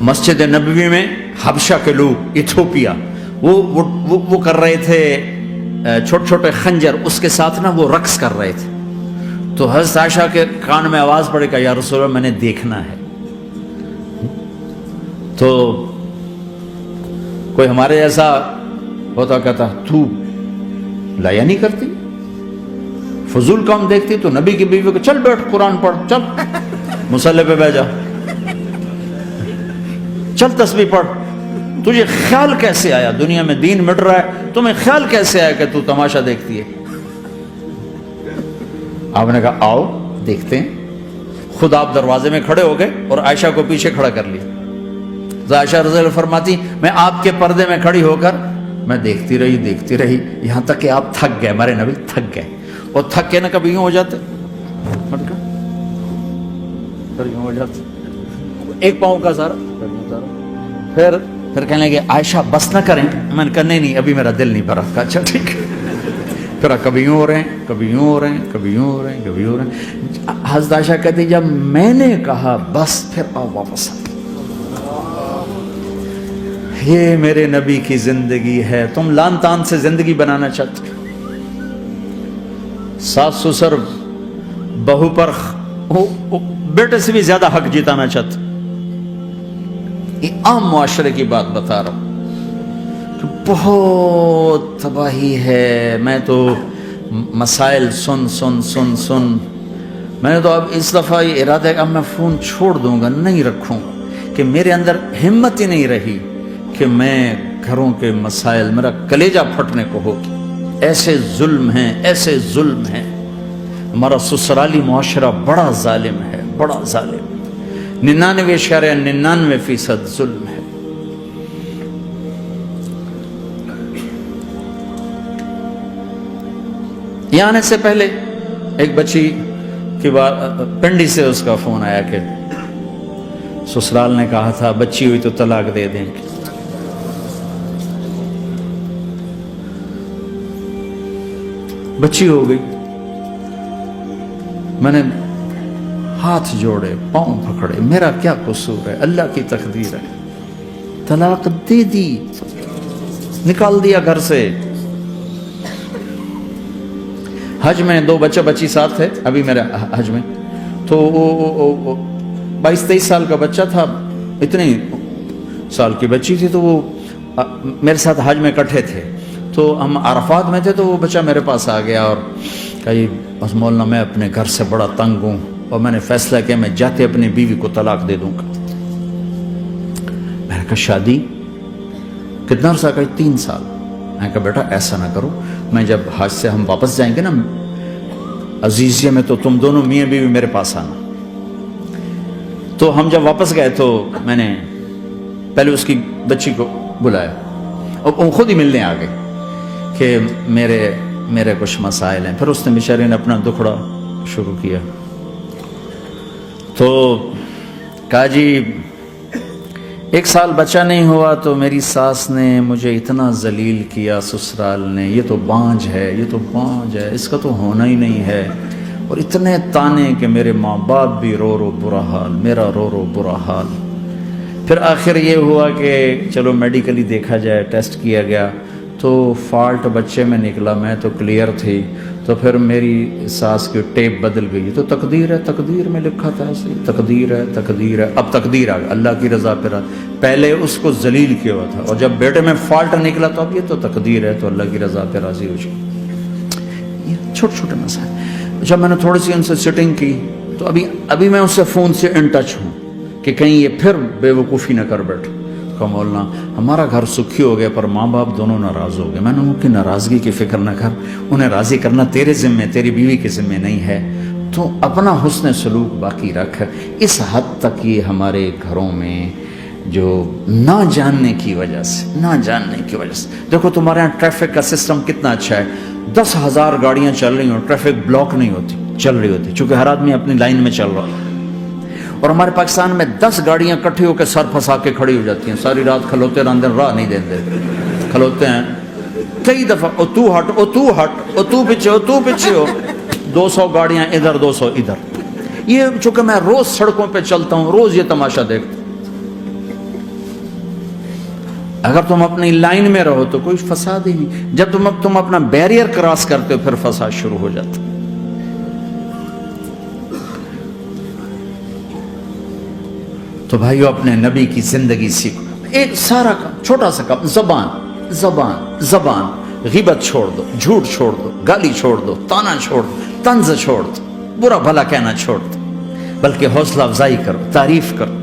مسجد نبوی میں حبشہ کے لوگ ایتھوپیا وہ کر رہے تھے چھوٹے چھوٹے خنجر، اس کے ساتھ نا وہ رقص کر رہے تھے. تو حضرت عائشہ کے کان میں آواز پڑے کہ یا رسول اللہ میں نے دیکھنا ہے. تو کوئی ہمارے ایسا ہوتا کہتا تو لایا نہیں کرتی، فضول کام دیکھتی، تو نبی کی بیوی کو چل بیٹھ قرآن پڑھ، چل مصلی پہ بیٹھ جا، چل تسبیح پڑھ. تجھے خیال کیسے آیا دنیا میں دین مٹ رہا ہے، تمہیں خیال کیسے آیا کہ تو تماشا دیکھتی ہے؟ آپ نے کہا آؤ دیکھتے ہیں. خود آپ دروازے میں کھڑے ہو گئے اور عائشہ کو پیچھے کھڑا کر لیا. عائشہ رضی اللہ فرماتی میں آپ کے پردے میں کھڑی ہو کر میں دیکھتی رہی یہاں تک کہ آپ تھک گئے، ہمارے نبی تھک گئے. اور تھک کے نا کبھی یوں ہو جاتے، یوں ہو جاتے ایک پاؤں کا سارا، پھر کہنے لگے عائشہ بس نہ کریں. میں نے کہا نہیں ابھی میرا دل نہیں بھرا. اچھا ٹھیک ہے. پھر کبھی یوں ہو رہے ہیں، کبھی یوں ہو رہے ہیں، کبھی یوں ہو رہے ہیں، کبھی یوں ہو رہے ہیں. حضرت عائشہ کہتی جب میں نے کہا بس پھر آؤ واپس آ. یہ میرے نبی کی زندگی ہے. تم لان تان سے زندگی بنانا چاہتے، ساس سسر بہو پر بیٹے سے بھی زیادہ حق جتانا چاہتے. یہ عام معاشرے کی بات بتا رہا ہوں کہ بہت تباہی ہے. میں تو مسائل سن میں نے تو اب اس دفعہ یہ ارادہ ہے کہ اب میں فون چھوڑ دوں گا، نہیں رکھوں گا، کہ میرے اندر ہمت ہی نہیں رہی کہ میں گھروں کے مسائل، میرا کلیجہ پھٹنے کو ہو. ایسے ظلم ہیں. ہمارا سسرالی معاشرہ بڑا ظالم ہے، بڑا ظالم. 99.99% ظلم ہے. یہاں آنے سے پہلے ایک بچی کی بات، پنڈی سے اس کا فون آیا کہ سسرال نے کہا تھا بچی ہوئی تو طلاق دے دیں. بچی ہو گئی. میں نے ہاتھ جوڑے، پاؤں پکڑے، میرا کیا قصور ہے، اللہ کی تقدیر ہے. طلاق دے دی، نکال دیا گھر سے. حج میں 2 بچی ساتھ تھے ابھی میرے حج میں. تو 22-23 سال کا بچہ تھا، اتنے سال کی بچی تھی. تو وہ میرے ساتھ حج میں اکٹھے تھے. تو ہم عرفات میں تھے. تو وہ بچہ میرے پاس آ گیا اور کہا بس مولانا میں اپنے گھر سے بڑا تنگ ہوں اور میں نے فیصلہ کیا میں جاتے اپنی بیوی کو طلاق دے دوں گا. میں نے کہا شادی کتنا عرصہ؟ کہا 3 سال. میں نے کہا بیٹا ایسا نہ کرو، میں جب حج سے ہم واپس جائیں گے نا عزیزیہ میں، تو تم دونوں میاں بیوی میرے پاس آنا. تو ہم جب واپس گئے تو میں نے پہلے اس کی بچی کو بلایا اور وہ خود ہی ملنے آ گئے کہ میرے کچھ مسائل ہیں. پھر اس نے بیچارے نے اپنا دکھڑا شروع کیا. تو کہا جی 1 سال بچہ نہیں ہوا تو میری ساس نے مجھے اتنا ذلیل کیا سسرال نے، یہ تو بانجھ ہے، یہ تو بانجھ ہے، اس کا تو ہونا ہی نہیں ہے. اور اتنے تانے کہ میرے ماں باپ بھی رو برا حال، میرا رو برا حال. پھر آخر یہ ہوا کہ چلو میڈیکلی دیکھا جائے، ٹیسٹ کیا گیا تو فالٹ بچے میں نکلا. میں تو کلیئر تھی. تو پھر میری ساس کی ٹیپ بدل گئی. تو تقدیر میں لکھا تھا ایسے، تقدیر ہے. اب تقدیر آ گئی، اللہ کی رضا پہ. پہلے اس کو ذلیل کیا ہوا تھا اور جب بیٹے میں فالٹ نکلا تو اب یہ تو تقدیر ہے، تو اللہ کی رضا پہ راضی ہو جائے. یہ چھوٹے مسائل. جب میں نے تھوڑی سی ان سے سٹنگ کی تو ابھی میں اس سے فون سے ان ٹچ ہوں کہ کہیں یہ پھر بے وقوفی نہ کر بیٹھ. کہا مولانا ہمارا گھر سکھی ہو گیا پر ماں باپ دونوں ناراض ہو گئے. میں نے ان کی ناراضگی کی فکر نہ کر، انہیں راضی کرنا تیرے ذمے، تیری بیوی کے ذمے نہیں ہے. تو اپنا حسن سلوک باقی رکھ. اس حد تک یہ ہمارے گھروں میں جو نہ جاننے کی وجہ سے دیکھو تمہارے یہاں ٹریفک کا سسٹم کتنا اچھا ہے. 10,000 گاڑیاں چل رہی ہوں، ٹریفک بلاک نہیں ہوتی، چل رہی ہوتی، چونکہ ہر آدمی اپنی لائن میں چل رہا ہے. اور ہمارے پاکستان میں 10 گاڑیاں کٹھی ہو کے سر پھنسا کے کھڑی ہو جاتی ہیں، ساری رات کھلوتے رہتے ہیں، راہ نہیں دیتے، کھلوتے ہیں کئی دفعہ. او تو ہٹ، او تو پیچھے ہو. 200 گاڑیاں ادھر، 200 ادھر. یہ چونکہ میں روز سڑکوں پہ چلتا ہوں، روز یہ تماشا دیکھتا ہوں. اگر تم اپنی لائن میں رہو تو کوئی فساد ہی نہیں. جب تم اپنا بیریئر کراس کرتے ہو پھر فساد شروع ہو جاتا. تو بھائیو اپنے نبی کی زندگی سیکھو. ایک سارا کام چھوٹا سا کام, زبان. غیبت چھوڑ دو, جھوٹ چھوڑ دو, گالی چھوڑ دو, تانا چھوڑ دو, طنز چھوڑ دو, برا بھلا کہنا چھوڑ دو, بلکہ حوصلہ افزائی کرو, تعریف کرو.